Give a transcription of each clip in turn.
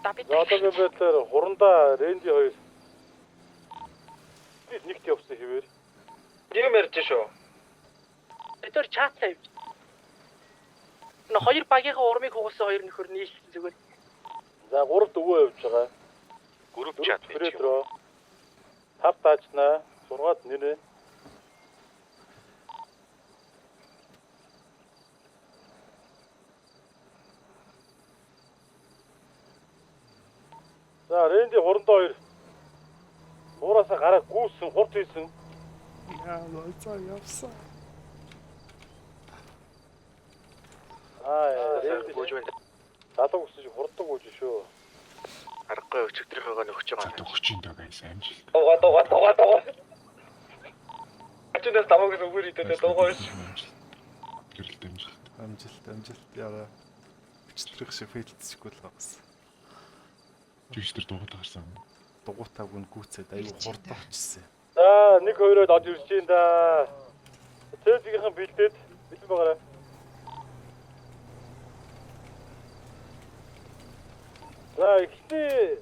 Одоогийн байдлаар хурандаа ренди 2 нэгт явсан хэвээр. Юм ярьж шүү. Өдөр чатлаа явж. Хоёр багийнхаа урмыг хугалсан хоёр нөхөр нийлсэн зүгээр. За 3 дөвөө явж байгаа. Групп чат гэж юм. 5 таачнаа 6-д нэрээ. За ренди хурандаа 2 Муураасаа гараа гүйсэн хурд хийсэн. Яа, лойцоо явсан. Ренди Бууж байна. залуу гэсэн чи хурддаг үүж шүү. Аргагүй өчигдрийнхөөгөө нөхөж байгаа. Өгч ин даа гайс амжилт. Дугаа. Ачнаас тамаг зүгээр идэх дугаа ш. Гэрэлт амжилт яа. Өчтрөх шиг фейлцчихгүй л байгаас. Жигчдэр дугуйд гарсан. Дугуйтааг нь гүцээд аюу хурдан очсон. За 1-2-оод од ирж чинь да. Цэцгийнхэн бэлдээд бэлэн байгаарай. За ихний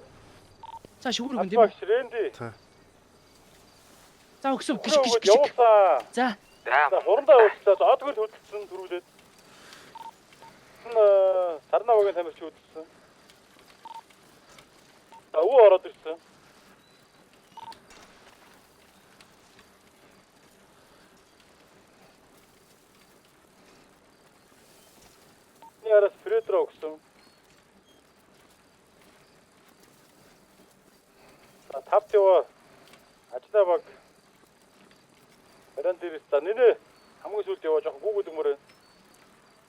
За шүгүр өгөн тийм үү? ренди. За өгсөв гიშг. Явуулсан. За. За хурандаа явуулсан. За одгөл хөдөлсөн дөрүүлээд. Сарнавагийн тамирч хөдөлсөн. За өвөө ороод ирсэн. Яраас Фредро өгсөн. За тавт яваа. Ажлаа баг. Харин дээрээс за нэнэ хамгийн сүүлд яваа жоохон гүгүүд өмөрөө.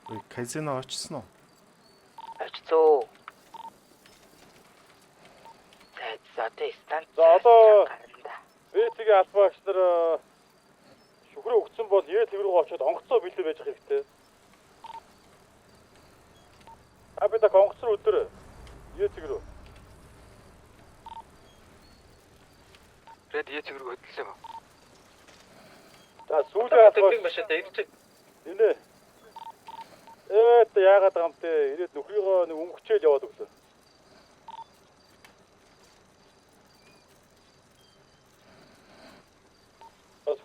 Ой, казино очсон уу? Очцоо. За станц. За одоо Бэцгийн албаагч нар шүхрээ өгсөн бол яа тэргөө очиод онгоцоо бэлдээ байж хэрэгтэй. Бид онгоцоо өдөр яа тэргөө. Рэд яцэг рүү хөдөлсөн ба. За сүүлийн албаагч машинтай ирж. нэ. Яагаад байгаа юм те ирээд нөхрийгөө нэг өнгөчөөл яваад өглөө.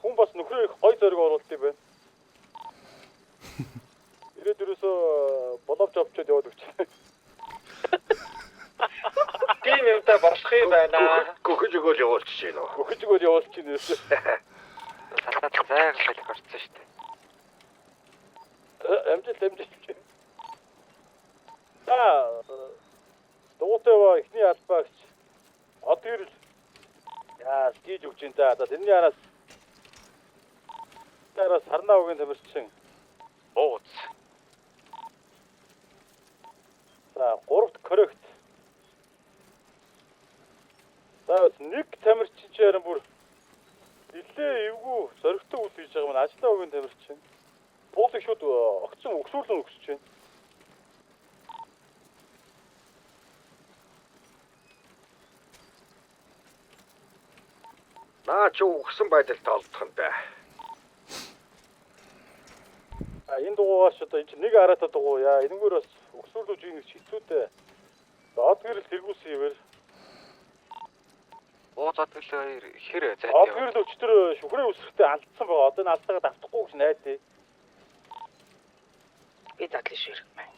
Хүн бас нөхрөө их гой зориг оруулалт юм байна. Ирээд ерөөсөө боловч авчиад яваад өгч. Тийм юм та борсох юм байна. Гөхөж өгөөл явуулчих чинь нөө. Гөхөж өгөөл явуулчих чинь ерөөсөө. Салтаа зайрлал гарцсан шүү дээ. Амжилт. Дуутайва ихний албаагч од ирэл. Яа, скиж өгч ин за тэрний араас сарнавагийн тамирчин Бууц. за 3-т коррект. За нэг тамирчин ч яран бүр нэлээ эвгүй зоригтой үйл хийж байгаа маань ажлаа өгийн тамирчин. Буулыг шууд огцон өгсөрлөн өгсөж байна. Наа ч өгсөн байдалтай олдох юм байна. Энэ дугуугаас одоо энэ нэг араатаа дугуй яа. Энэгээр бас өгсөрлөж ийм хэцүүтэй. Од гэрэл тэргүүлсэн хэвээр. Бууцад хэр зайтай. Од гэрэл өчтөр шүхрээ үсрэхтэй алдсан байгаа. Одоо энэ алдаагаа давтахгүй гэж найдаа. Би задлаа ширх мэн.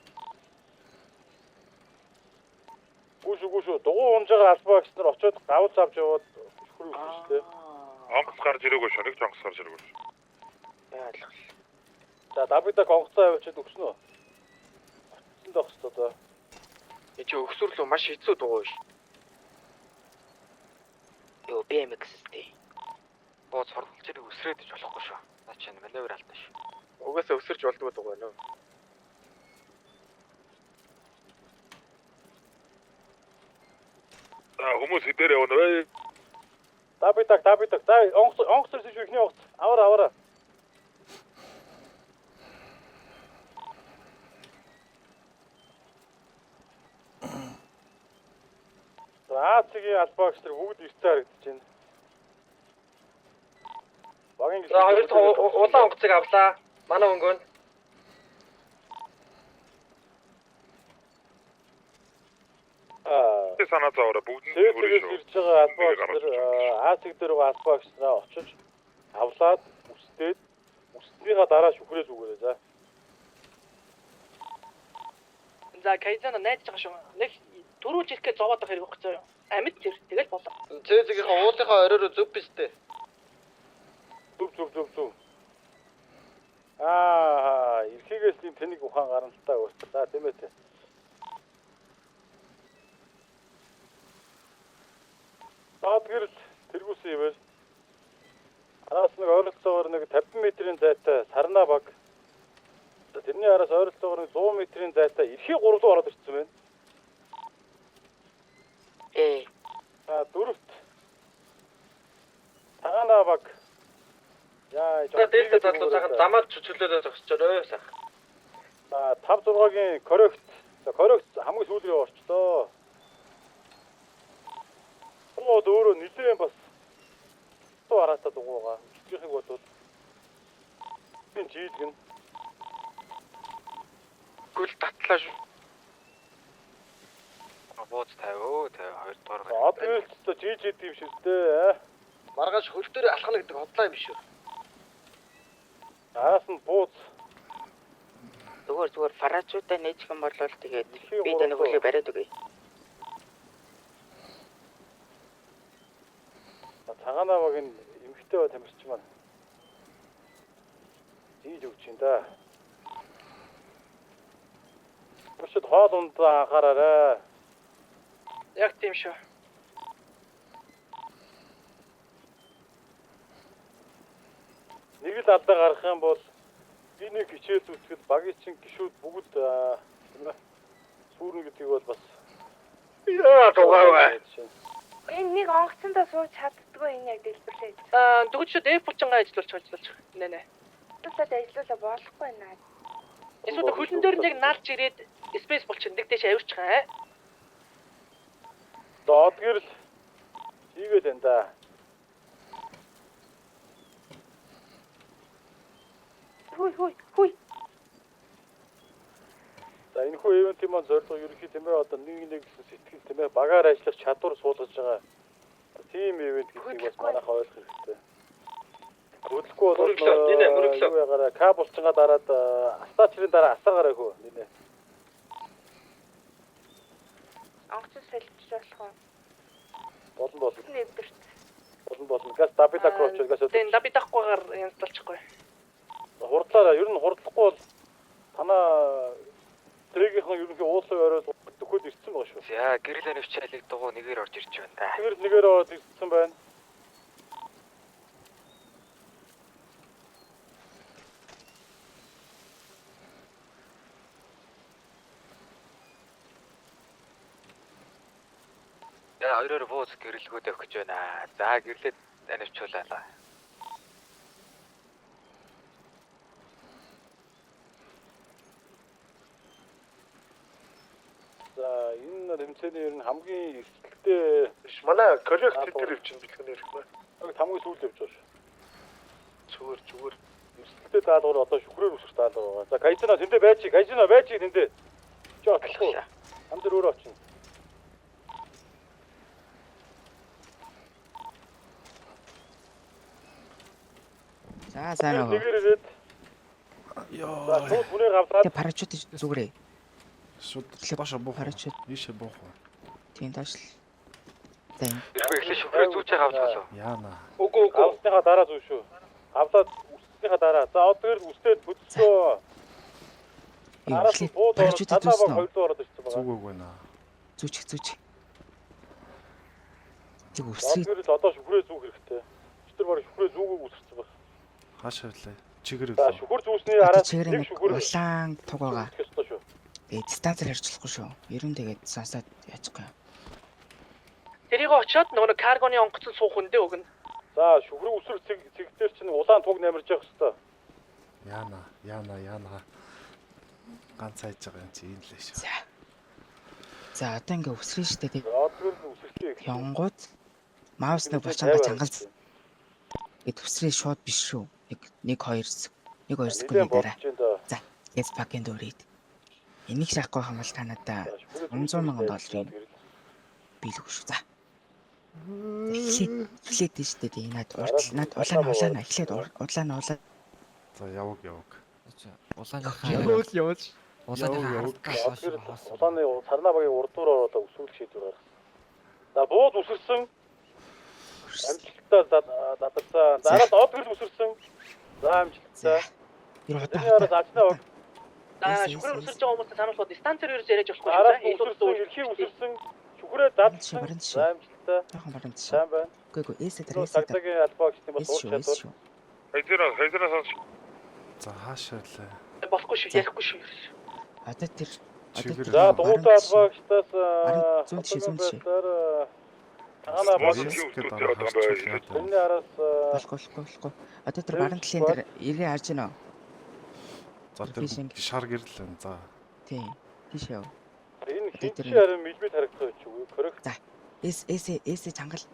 Гүшүү дугуй унж байгаа албаагч нар очиод гавц авч яваад шүхрээ үсрэхтэй. Онгоц гарч ирээгүй шүү. Нэг ч онгоц гарч ирээгүй шүү. Яалаа. За Давидаг онгоцоо авчиад өгсөн үү? Очсон дох хэвээр одоо. Энд чи өгсөрлөө маш хэцүү дугуй ш. Йоо BMX тий. Бууц хордолч ирэх өсрээд иж болохгүй шүү. Наа чи маневр алдаа ш. Угаасаа өсөрч болдгоо дугуй нөө. Хүмүүс хэдээр явна вэ? Давидаг. За онгоц ирсэн шүү ихний онгоц. Аваараа. Азигийн албаагч нар бүгд ирсэн харагдаж байна. Багийн За хоёр дахь улаан онгоцыг авлаа. Манай өнгөнд. Цэвэрлээ санаа зовоорой. Бүгд нь Цэвэрлээс хүрээ шүү. ирж байгаа албаагч нар Азиг дээр байгаа албаагч нараа очиж авлаад үстнийхаа дараа шүхрээ зүгээрээ за. За Кайзана найдаж байгаа шүү. Нэг төрүүлж ирэхгээ зовоод байх хэрэг байхгүй заяа. Амьд тэр тэгэл болоо. Цэзэгийнхаа уулынхаа оройроо зөв биш дээ. Зүв. Эрхийгээс тийм тэнийг ухаан гарна л та өөртөө. За тийм ээ те. Баадгэрл тэргүүсэн юм байл. Араас нэг ойролцоогоор нэг 50 метрийн зайтай сарна баг. Тэрний араас ойролцоогоор нэг 100 метрийн зайтай эрхий 3 руу ороод ирсэн байна. Дөрөвт. Тагана баг. Яа, Дээлтэй задлуу цагаан замаар чөчөлөөд зогсчороо сах. 5-6-гийн коррект. За коррект хамгийн сүүлийн орчлоо. Гол өөрөө нэлээд бас туу араатаа дугуугаа. Өчигдийнхийг бодвол энэ жийлгэн Гүл татлаа шүү. Бууз 50 2 дугаар. одоо л жижиг юм шиг дээ. Маргааш хөл дээр алхна гэдэг хотлоо юм биш үү? Араас нь бууз. Зүгээр фарачуудаа нээчих юм бол тэгээд би таны хөлийг бариад өгье. Цагаана баг энэ эмхтэй бай тамирч маань. Жийж өгч юм да. Бушид хоол ундаа анхаараарай. Яг тийм шүү. Нэг л алдаа гарах юм бол би нэг хичээл зүтгэл багийн чин гişүүд бүгд сүрнэ гэдгийг бол бас Яа дугаарай. Энэ нэг онгоцондоо сууж чаддгүй энэ яг дэлбэрлээ. Дөгөж шүү дээ булчингаа ажиллуулж. Нэ. Тусаад ажиллуулаа болохгүй наа. Эсвэл хөлн дээр нэг наалж ирээд спейс булчин нэг дэш авирчихаа. доод гэрэл хийгээд байна да. Хүй. За энэ хүү ивент маань зорилго ерөнхий тийм ээ одоо нэг сэтгэл тийм ээ багаар ажиллах чадвар суулгаж байгаа. Тийм ивент гэдгийг бас манайхаа ойлгох хэрэгтэй. Хөдлөхгүй бол мөрөглөө К булчингаа дараад астаачрын дараа асаагараа хөө нэ. Онгоцон солилцож болох уу? Болно. Нэвдэрт. Болно. Газ дабита кроч газ. Тэн дабитахгүйгээр янзлуулчихгүй. Хурдлаараа ер нь хурдлахгүй бол танаа трэгийнхэн ерөнхий уулын оройд төхөд ирсэн байгаа шүү. За гэрэл анивч айлыг дугуй нэгээр орж ирж байна да. Тэр нэгээр ороод ирсэн байна. За хоёроор бууз гэрэлгүүд өгч байна. За гэрлээд анивчуулаа. За энэ тэмцээний ер нь хамгийн эрсдэлтэй Манай коррект тэр явж бэлгэн ирэх бай. хамгийн сүүл явж байгаа шүү. Зүгээр. Эрсдэлтэй даалгавар одоо шүхрээр үсгэж даалгавар байгаа. За Кайзана тэндээ байж тэндээ. Чи очлоо. Ам дээр өөрөө очно. За сайн уу. Нэгээр ирээд. Йоо. За шууд бүнийг аваад Тэ парачут зүгээрээ. Шууд доошо буух. Парачут Ийшээ буух. тийм доош л. За энэ. Ирэх эхлээ шүхрээ зүүчээ авч болов. Яана. Үгүй. авсныхаа дараа зүү шүү. Авлаад үснийхаа дараа. За одоо гэр үстэй хөдөлсөө. Араас нь бууд ороод Парачут танаа баг дүүснэ. хоёр дуу ороод ирсэн байгаа. Зүгөөг байна. Зүүч. Тэг Одоо өсрий. гэр л одоо шүхрээ зүүх хэрэгтэй. Тэр баг шүхрээ зүүгөөг үсгэж байгаа. Хаашаа влээ. Чигэр За өглөө. шүхэр зүүсний араас Чигэр нэг нэг шүхэр улаан тугаагаа. хэвчээ шүү. Дистанцаар харьцуулахгүй шүү. Ер нь тэгээд сансаад яачихгүй. Тэрийг очиод нөгөө каргоны онгоцон суух үндэ өгнө. За шүхрээ үсрэх цэгтэр чинь улаан туг намирж явах хэрэгтэй. Яана. Ганц хайж байгаа юм чи энэ лээ шүү. За одоо ингээ өсрэн штэ тэг. Одоо гэр үсрэхтэй. Янгууд маус нэг бачангаа чангалц. Гэт өсрээ шууд биш шүү. Нэг хоёр секундын дараа. Яс пакенд өрөөд. Энийг шахахгүй хамаал танадаа $300,000 юм. биелэх шүү. За. Эхлээд дээ шүү дээ. Над улаана эхлээд улаана. За яваг. Улааныхаа явж. Улааны сарнаа багийн урдуур ороод өсвөл шийдвэр гаргасан. За бууд үсэрсэн. Амжилттай задарсан. Дараад од гэрэл үсэрсэн. За амжилттай. Тэр Тэрний араас ажнаа баг. Шүхрээр өсөрж байгаа хүмүүстэй сануулбал станцээр ерөөс ярьж болохгүй шүү. Араас үсэрсэн, эрхийг үсэрсэн. Шүхрээ дадсан. барин За амжилттай. жоохон баримт шүү. Сайн байна. Үгүй эсэд Цагтагийн албаа гэх юм бол шүү. уурч чадвар. Хайзраас сонс. За хаашаа лээ. болохгүй шүү. Ярихгүй шүү. Одоо тэр За дугуйтай албаагчдаас зүүн ши. тагаана Бос бод. юу гэдэг Тэрний араас Болохгүй. Одоо тэр баруун талын дээр ирээ харж байна уу? За тэр шар гэрэл байна. За. Тийм. Тийш яв. энэ хинч харин мэлбит харагдах ч үгүй. Коррект. Эсэ чангалж.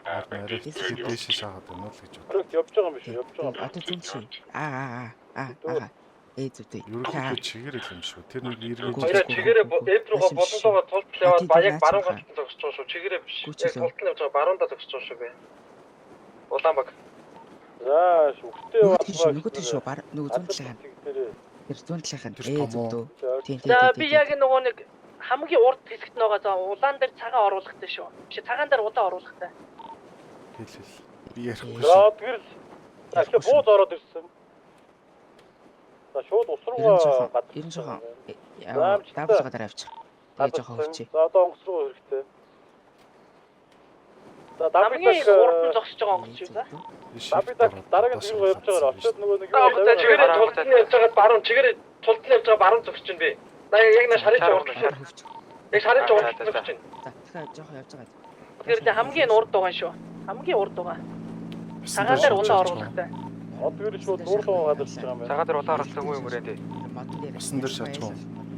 Арай дээш шахаад байна уу л гэж бод. Коррект явж байгаа юм биш үү? Явж байгаа. Одоо зүүн ши. Аа. Зүйтэй. Ерөнхийдөө чигээрэл юм шүү. Тэр нэг иргэн Хоёроо чигээрээ F руугаа болондоогоо тултал яваад баяг баруун галтан зогсож байгаа шүү. Чигээрээ биш. Яг тултал явж байгаа баруундаа зогсож байгаа шүү би. Улаанбаг. За шүхтэй Нөгөө тийш шүү. Нөгөө зүүн талын. Тэр зүүн талын. Зүйтэй. Тийм. За би яг нөгөө нэг хамгийн урд хэсэгт байгаа за улаан дээр цагаан оруулахтай шүү. Биш цагаан дээр удаа оруулахтай. хэлэл. Би ярихгүй За шүү. од гэрэл. Ахи бууд ороод ирсэн. За шууд ус руугаа гадар. Ерэн жоохон Заамжтай. давж гадар авчих. Тэгээ жоохон хөвчээ. За одоо онгоц руу хэрэгтэй. За Хамгийн урд нь зогсож байгаа онгоц шүү за. дараагийн зүйл явж байгаа. Очоод нөгөө нэг Чигээрээ тултал явж байгаа баруун чигээрээ тултал явж байгаа баруун зогсож байна би. Яг на шарын урд. Яг шарын урд зогсож байна. За тэгэхээр жоохон явж байгаа. Тэгэхээр хамгийн урд байгаа шүү. Хамгийн урд байгаа. Цагаан дээр удаа оруулахтай. од гэрэл шууд нуур руу гадарч байгаа юм байна. Цагаан дээр улаан оруулсан юм үрээ тий. Модон дээр. Усан дээр шатах уу?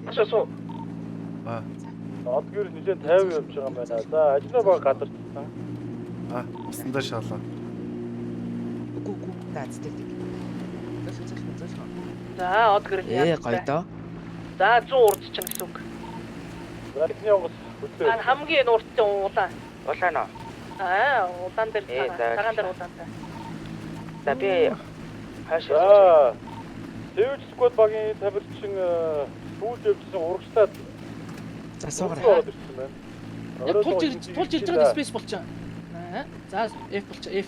Ашаасуу. Од гэрэл нэлээд 50 явж байгаа юм байна. За ажнаа баг гадарчсан. Усан дээр шаалаа. Үгүй даацдаг. За од гэрэл Гоё доо. За 100 урд чинь гэсэн үг. За эхний онгоц хөдлөө. Хамгийн урдтай улаан. Улаан уу? Улаан дээр цагаан дээр улаантай. За би За Сэвж сквад багийн тавирчин сүүлд явжсан урагштай за суугаар. ороод ирсэн байна. Тулж ирж байгаа спейс болчихоо. За F болчихоо F.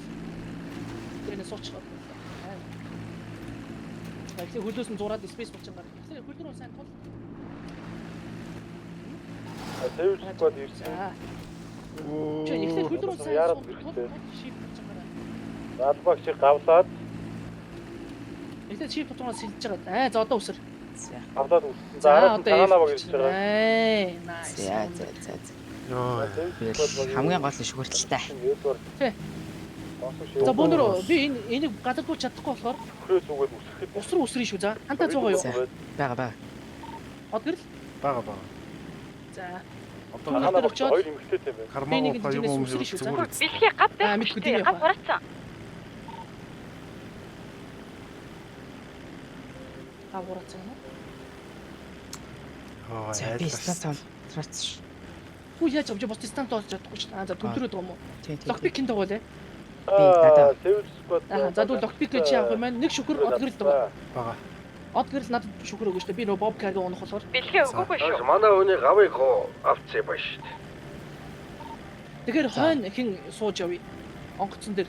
Тэрнээ суучих. Тэгэхээр хөлөөс нь зураад спейс болчихоо гарах. Тэгэхээр хөл рүү сайн тул. Сэвж сквад ирсэн. Чи ихлээр хөл рүү сайн Яарад тул. хэрэгтэй. Шип болчихоо гараа. Албаагч гавлаад Ихлээр шип тутмаас сэлж байгаа. За одоо үсэр. гавлаад үссэн. За араас нь тагаанаа баг ирж байгаа. Найс. За. Йоо. Хамгийн гол нь шүгэртэлтэй. Тий. За бөөнөр би энийг гадагдуулж чадахгүй болохоор Хөрөөс үгээд үсрэхэд ус руу үсрэн шүү. За хантаа 100 юу? Бага. Од гэрэл. Бага. За. Одоо тагаанаа баг хоёр эмэгтэйтэй юм байна. кармаа ухаа юм үсрэн шүү. За. зүгээр. Бэлхий гав байх. Мэдгүй дээ. Гав хураацсан. Авуурацсан юм. За би статон трац. Хүү яаж авч бос стант олж чадахгүй шүү. За төвлөрөөд байгаа юм уу? Тийм. Локпик хин байгаа лээ. Сэвж сквад. За дүүл локпик гэж яах юм байна? Нэг шүхэр од гэрэл байгаа. Бага. Од гэрэл надад шүхэр өгөөч. Би нөө боб карга унах болохоор. Бэлхий өгөөгүй шүү. Манай хүний гавыг авцсан ба шүү. Тэгэхээр хойно хин сууж явъя. Онгоцон дээр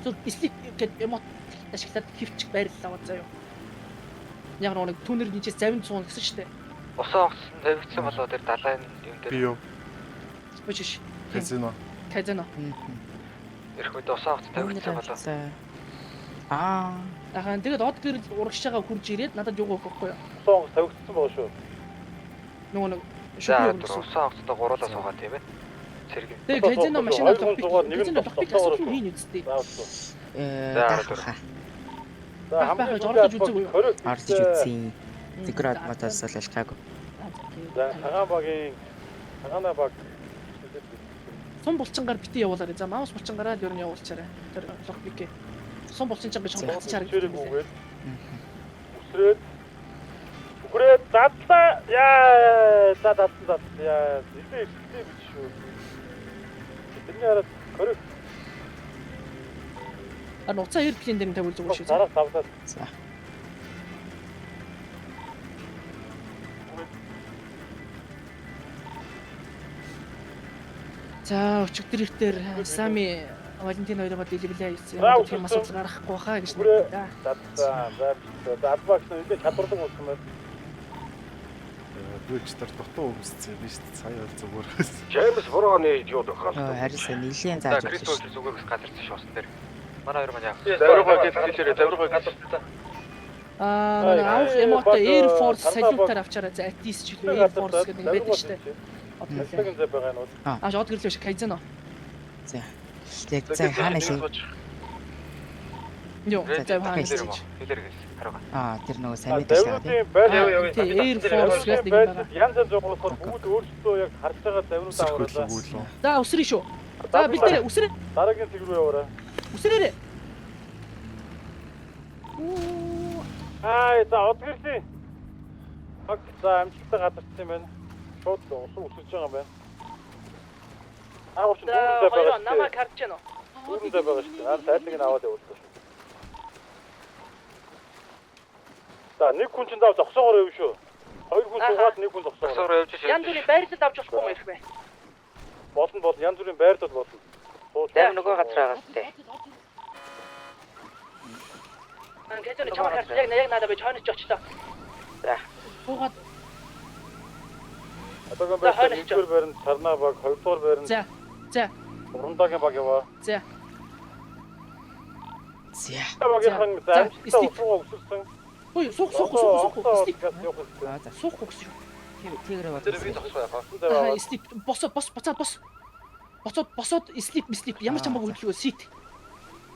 зөв эслик гэд эмот ашиглаад хөвчих байрлал аваад заяа. Яг нэг түүнэр нижээс завин цуун гэсэн штэ. Усаа огцсон тавигдсан болоо тэр далайн юм Би дээр. юу? Бочиш. Казино. Казино. Ирэх үед усаа огц тавигдсан болоо. Ахаа тэгээд од гэрэл урагш байгаа хурж ирээд надад юу өгөх вэ? Сонгос тавигдсан байгаа шүү. Нөгөө нэг За шүхэр тэр өгсөн. усаа огцтой гуруулаа суугаад тийм ээ. Сэрэг. Тэгээд казино машин Хоёр локпик. зугаар нэг нь Казино локпик тоглосон асуух юм үстэй. За Даах. hamгийн орж үзээгүй юу? Орж үзсэн. Зиград мотос бол ялгаагүй. За тагаана баг Сум булчингаар бити явуулаарай. За маус булчингараа л ер нь явуулчаарай. Тэр локпик. Сум булчин гэж хонгоцчаар чирэг үгээд үсрээд үгрээд за Задлаа. Яа, задлаа. Яа, илээ биш шүү. Тэрний хараад коррек Нуцаа эрдлийн дээр нь тавил зүгээр шүү. дараа тавлаа. За. За өчигдөр ихтер Сами Валентин хоёроо дэлгэлээ хийсэн. Тийм асууж гарахгүй хаа гэж Задлаа. нэ. За адвакс нэг чадварлаг болсон байна. Бүүчтэр дутуу өмсцээ биш сая бол зүгээр. Джеймс Броны идиот хаа. Харин нэлийн За зааж Крис өгсөн Бол зүгээс газар тийш усан дээр. Манай хоёр маань яах вэ? Заврыг хэлээрээ заврыг Манай авах эмото Air Force салютаар авчаарай. За Atis ч үлээ Air Force гэдэг нэг байдаг шүү дээ. Одлагын зэ байгаа нь. Шот гэрлээ шиг Kaizen. За. Яг за хаана шүү. Йоо, за хаана хэлэр шүү. юм уу? Хэлэр гээл. Хараа. Тэр нөгөө самид шүү. Завруудын байр Air Force гэдэг нэг байгаа. янз янз болохоор бүгд өөрсдөө яг харж байгаа заврууд аваалаа. За өсрий шүү. За бэлдээ өсрэй. Дараагийн тэг рүү яваарай. Өсрээрээ. За одгэрлийн. За амжилттай гадарсан юм байна. Шууд усан өсөж байгаа юм байна. Аваач дүүрэн зэ байгаа. Намайг харж байна уу? Дүүрэн зэ байгаа шүү. Тайлбарыг нь аваад явуулсан. За нэг хүн ч даа зогсоогоор явна шүү. Хоёр хүн суугаад нэг хүн зогсоогоор. Суур явж шээ. Янз бүрийн байрлал авч болохгүй юм ирэх бай. Болно янз бүрийн байртал болно. Зарим нөгөө газар байгаа сте. Кэтэний чамаар харж яг надад би чойноч очлоо. За. Буугаад Одоогийн байртал нэгдүгээр байранд Сарнаа баг, хоёрдугаар байранд за Урандагийн баг яваа. за За. Багийнхан за амжилттай өссөн. ой сух Явах За. сух гэсэн шүү. Тэгэрээ бод. Тэр би зогсоо яхаа. Слип босоод слип ямар ч хамаагүй хөдөлгөө сит.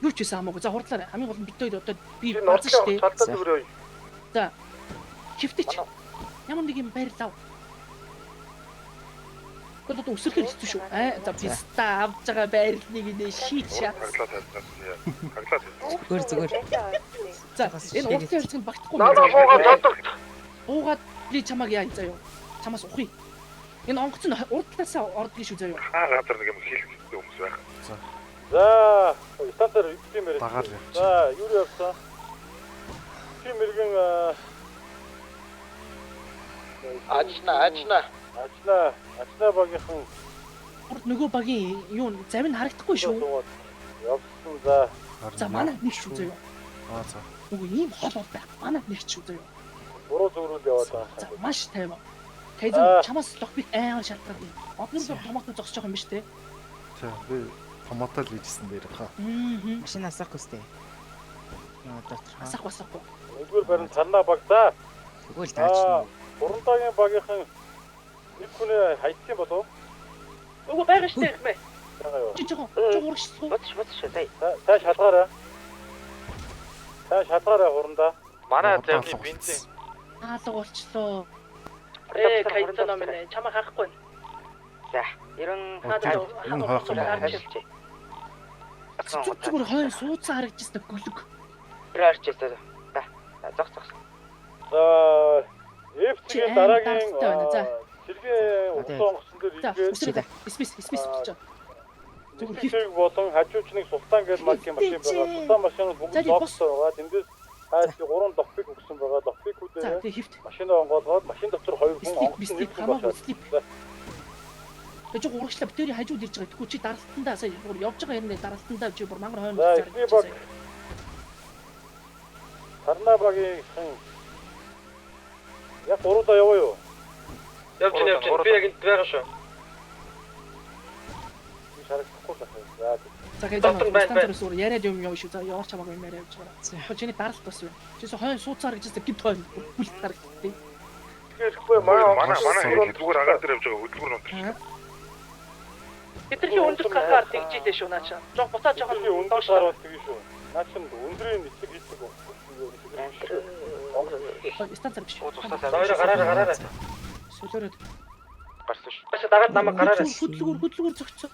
Юу ч байсан хамаагүй. За хурдлаарай. Хамгийн гол нь бид хоёр одоо би баасан шүү дээ. Цалдаа зүрөө. За. Хифтэж. Ямар нэг юм байрлаа. Гол өсөрхөр хэцүү шүү. За би ста авж байгаа байрлалыг нэ шийд шат. Зүгээр. За энэ уртын хэрцэг нь багтахгүй. Надаа буугаад тодогт. Буугаад би чамааг яа заяа. Чамаас ухъя. Энэ онгоц нь урдлаасаа ордгийн шүү заяа. Хаа газар нэг юм хийлгэдэг хүмүүс байх. За, станцаар тийм мэрэг. Дагаар явчих. За, юу явсан? Тийм мэрэгэн Ажна багийнхан Урд нөгөө багийн юу завь нь харагдахгүй шүү. явсан. За, За манай нэг шүү заяа. За. Нөгөө ийм хол бол байх. Манай нэг шүү заяа. буруу зөврүүл яваад байгаа. За маш тайван. Кайзен чамаас логбит амар шалтгаан. Одноор томоотой зогсож байгаа юм биш үү? За би томоотой л хийжсэн дээр хаа. Машин асахгүй сте. Доктор. Асахгүй. Нэгдүгээр барин Сарнаа баг. За, Тэгвэл таачна. Урандагийн багийнхан нэг хүнээ хайцсан болов? Нөгөө байгаа шүү дээ хэмээ. Ягаа юу? Жижиг урагшлуу. Бодч сай. Та шалгаарай. Урандаа. Манай завны бензин. Хаалга болчлоо. Кайзен номер чамаа харахгүй. За. 90 Энэ хаахан. Зүгээр хойно суудсан харагдчихсан гөлөг. Раарч өстөө. За. Зогс. За, F-ийн дараагийн За. сэргийн онгоцсон дээр За, иргээд үсрээ. Спис болчих. Зүгээр хит. Хэвчэг болон хажуучныг Султан гэж маркийн машин байгаа. Султан машин бүгд логтой байгаа. Тэндээс хайс 3 допик өгсөн байгаа. За, Допикүүдээ тэг хит. машинаа онгоолгоод машин дотор 2 хүн онгоцсон нэг хүн хамаагүй болоод. слип. Тэг урагшлаа битүүрийн хажууд ирж байгаа. Тэгвэл чи даралтандаа сая бүр явж байгаа юм даралтандаа чи бүр мангар хойно За, ихний баг Сарнаа багийн яг уруудаа яваа юу? Явж би яг энд байгаа шүү. Би шарахгүй л байна. За кайзен станцаар сур яриад юм шүү. За яваач хамаагүй юм яриа явж байгаа. За чиний даралт бас байна. Чисээ хойно суудсаар гэж гид хойно бүл харагдтыг. Тэгэхгүй Манай зүгээр агаар дээр явж байгаа хөдөлгөр өндөр. Тэдний өндөр картаар тэгжидээ шүү наачаа. Жог буцааж байгаа нь өндөр гараад тэгээ шүү. Наа чин өндрийн эцэг хийдэг. станцаар биш. Хоёроо гараарай. Солиороод. Гарсан шүү. Баша дагаад намайг гараарай. Хөдөлгөр зөгцсөн.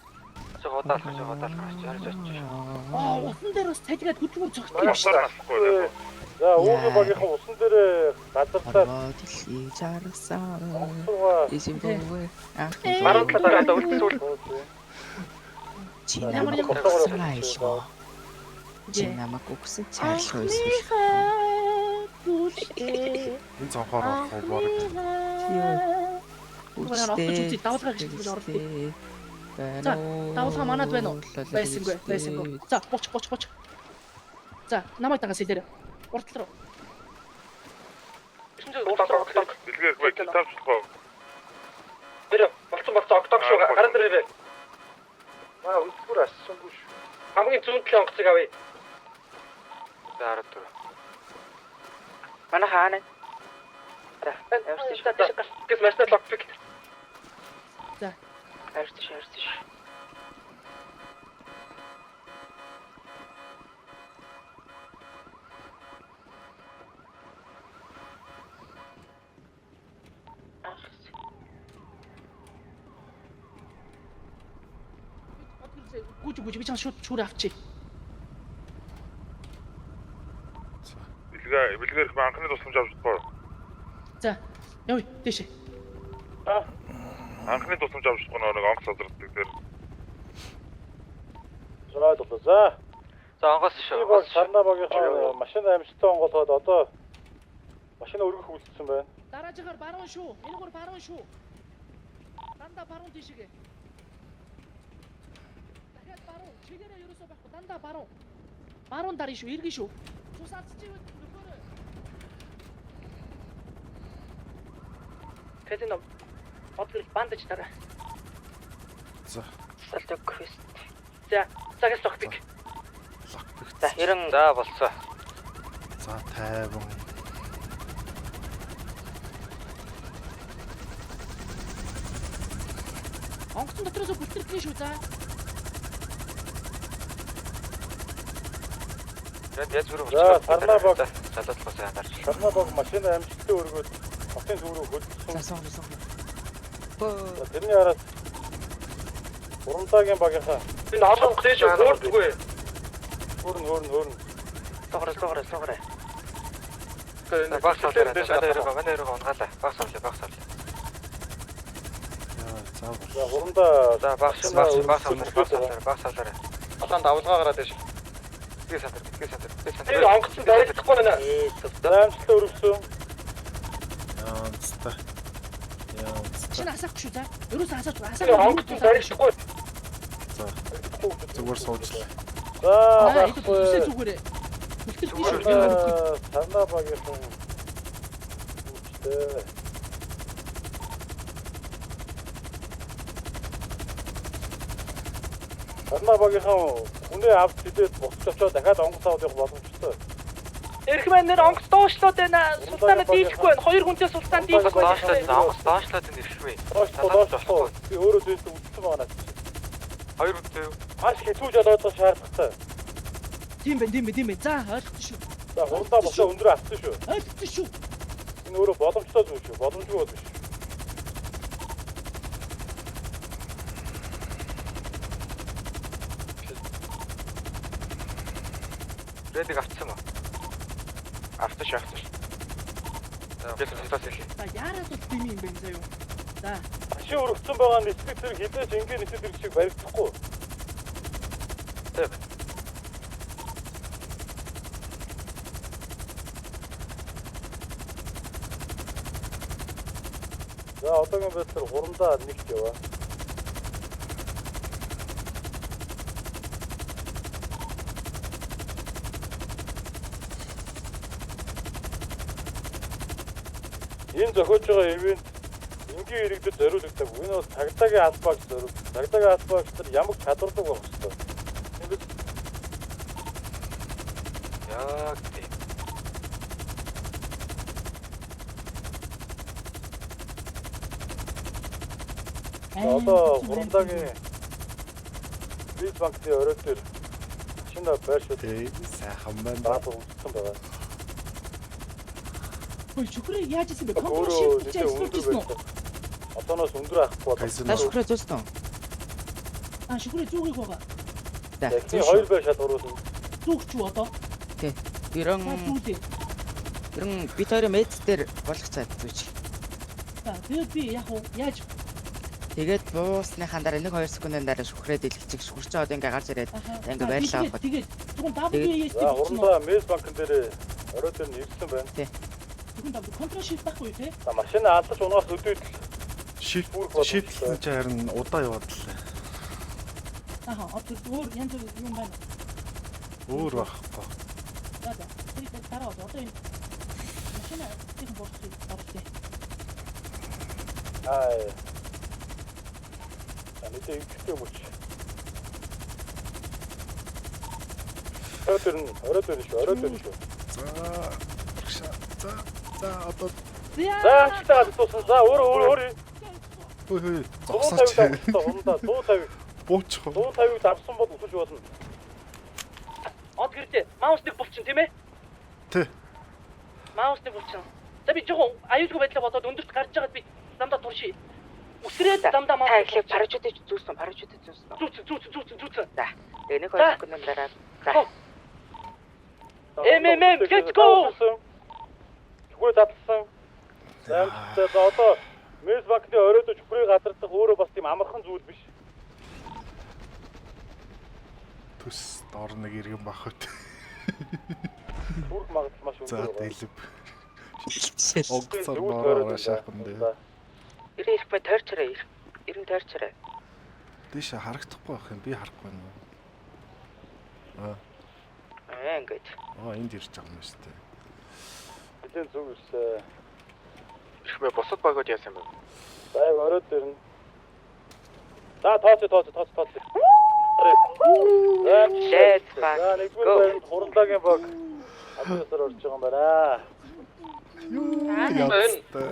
гарч байгаа гарч очиж. Усан дээр бас цалигаад хөдөлгөөн цогтгоо. Манай сар насахгүй. За уугийн багийнхан усан дээр газартаа Дэлхий жаргасан. онгоцгоо Исимбовэ. Баруун талаа гадаа үлдсэн. Чи Ямар намайг ямар өгсөн айлгоо. Чи намайг өгсөн чарлах байсан. Энэ цонхоор орох уу Үчтэй. Давалгаа гэж оруулах. За, давалгаа манад байна уу? Байсангүй. За, боч. За, намайг дагаас илэрэ. Уртал руу. Дэлгээр бай тавчихгүй. Тэр болцсон огтог шүү гаран дээр ирээ. маа үлдгүр ассангүй шүү. Хамгийн зүүн талын онгоцыг авъя. За хараад түр. Манай хаана? Гэс машина локпик. За. Арьтш. Гүж би чам шууд авчи. Бэлгээр анхны тусламж авч чадахгүй. За, явъя дэше. Анхны тусламж авч чадахгүй нэг онгоц созрдаг дээр. За. За онгоц Би шүү. баг сарна багийнхаа машин амжилттай онгоцоод одоо машин өргөх үлдсэн байна. Дараагаар баруун шүү. Энэгээр баруун шүү. Дандаа баруун тийшээ. Дахиад баруун. Чигээрээ ерөөсөө байхгүй. Дандаа баруун. Баруун дарыг шүү. Иргэн шүү. Цус алдчих ивэл нөхөрөө. Казино. Одгөр бандаж тараа. За. Салдаг квест. За, цагаас локпик. За 90 За болцоо. За 50. Онгоцон дотроос бүлтэрдэн шүү за. Яаж зүрх За, сарна баг. залуудлахаас андарч. Сарна баг машин амжилттай өргөөд хотын төв рүү хөлдсөн. За сон. За, тэрний араас Урамтагийн багийнхаа энэ олон дэш хөөрдөггүй. Хөөрн. Согроо. Багс авлаа. Манай өрөө унгаалаа. Багс авлаа. За за урамда За багс авлаа. Атан давлгаа гараад дэш. Би сандар. Тэр онгоцон дайрахгүй байна. заамжтай өргөсөн. Яанцтай. Шинэ асаахгүй шүү за. Ерөөсөө асаач. Тэр онгоцон дайрахгүй. За. Зүгээр суучлаа. За Үсээ зүгээрээ. Бүлтэрдэн шүү. санаа багийнхан үстэй. Санаа багийнхан хүнээ авч хилээд буцаж очоод дахиад онгоц авах боломжтой. Эрх маань нэр онгоц доошлоод байна. Султаана дийлэхгүй байна. Хоёр хүнтэй султаан дийлэхгүй байна. Доошлоод энэ иршгүй. Доошлоо. Би өөрөө дээдээ үтсэн байна. Хоёр үнтэй. Маш хитүүж олоодох шаардлагатай. Тийм байна. За ойлгосон шүү. За хурдаа босоо өндөр авсан шүү. Ойлгосон шүү. Энэ өөрөө боломжтой зүйл шүү. Боломжгүй бол биш. Рэдэг авчихсан уу? Автош. Тэгэл хэлээс хэлээ. За яарад бол тийм юм бэ заяа. За. Машин өргөцсөн байгаа нэстэг зэрэг хідээж ингээ нэстэг зэрэг шиг баригдахгүй. Тийм. За одоогийн байдлаар гурамдаа нэгт яваа. Энэ зохиож байгаа ивент энгийн иргэдэд зориулагддаг. Энэ бол цагдаагийн албаг зориулдаг. Цагдаагийн албагч нар ямар чадвартай байх ёстой. Тэгвэл Яг тийм. одоо гурамдагийн Бит банкны орой дээр шинэ байршил Сайхан байна. баатар үлдсэн байгаа. Ой шүхрээ яаж исэн бэ? Өөрөө Контрол өндөр байсан. Одооноос өндөр авахгүй За шүхрээ зөөсөн. Аа шүхрээ зүүгийх байгаа. За Эхний хоёр бай шалгуулсан. Зүүгч үү одоо? Ерөн Зүүлээ. бит хоёрын мэд дээр болох цаад зүүч. За тэгээд би яг уу яаж Тэгээд буусныхаа дараа 1-2 секундын дараа шүхрээ дэлгэчих шүхэрч одоо ингээ гарч ирээд ингээ байрлаа авах. тэгээд зөвхөн WASD За урандаа Мэс банкн дээр орой дээр нэрсэн байна. зөвхөн W контрол шилт байхгүй тий. За машина алдаж унаас өдөөд Шийдэлсэн чи харин удаа яваад л. Аа одоо өөр янз бүр юм байна. Өөр байхгүй. За тэгээд дараа одоо энэ машина тийм болчих болтой. Аа. Нэг ихтэй юм уу? Орой дээр шүү. За одоо За чигтээ туусан. За өөр. хөөе 150 ундаа 150. буучих. 150-ыг давсан бол усаж болно. Од гэртээ маусыг булчин тийм ээ? Тий. Маусыг булчин. За би жоохон аюулгүй байдлаа бодоод өндөрт гарч байгаад би замдаа туршия. Үсрээд замдаа маус. Та ихлэ парашютыг зүүсэн. Зүүцэн. За. Тэгээ 1-2 секундын дараа. За. Let's go. Чүхрээ татсан. За одоо Мэс банкны оройд чүхрээ гадардах өөрөө бас тийм амархан зүйл биш. Төс дор нэг иргэн бахад. Түрк магадлал маш За өндөр байна. дэлб. Жишээ. Огцсон бороо шахсан дээ. Ирэх бай тойрчраа. Ирэн тойрчраа. Дээш харагдахгүй байх юм. Би харахгүй байна. Ингээд. Энд ирж байгаа юм шүү дээ. Эдэн зүг ирсэн. Ирэх мэ босод багууд яасан бэ? За оройд ирнэ. За тооцоо. Шэт баг. За нэгдүгээр байранд хурандагийн баг. Амтсаар орж байгаа юм байна.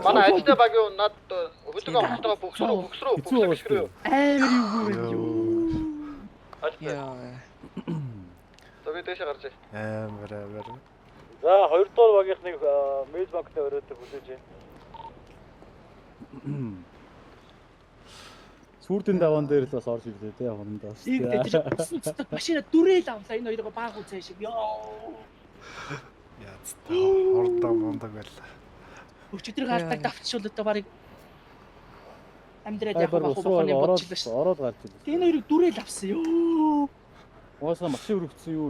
Манай ажилтны багийн над хөдөлгөөн авахтаа бөхсрөө бөхсрөө. Амар юу. Яа. За би дэше гарч ий. Амар. За хоёрдугаар багийнхныг Мэс банкны оройд хүлээж байна. Сүрдэн даваан дээр л бас орж ирлээ тий хоорондоо. Ийм машина дүрээл авлаа энэ хоёроо баг үзээ шиг. Йоо. Яац та ордоо мондог байлаа. Өчигдөр гартаг давчшул одоо барыг амьдраад явах ухааны бодчихлаа шүү. Ороод гарч ирлээ. Энэ хоёрыг дүрээл авсан ёо. Уусаа машин өрөвцсөн юу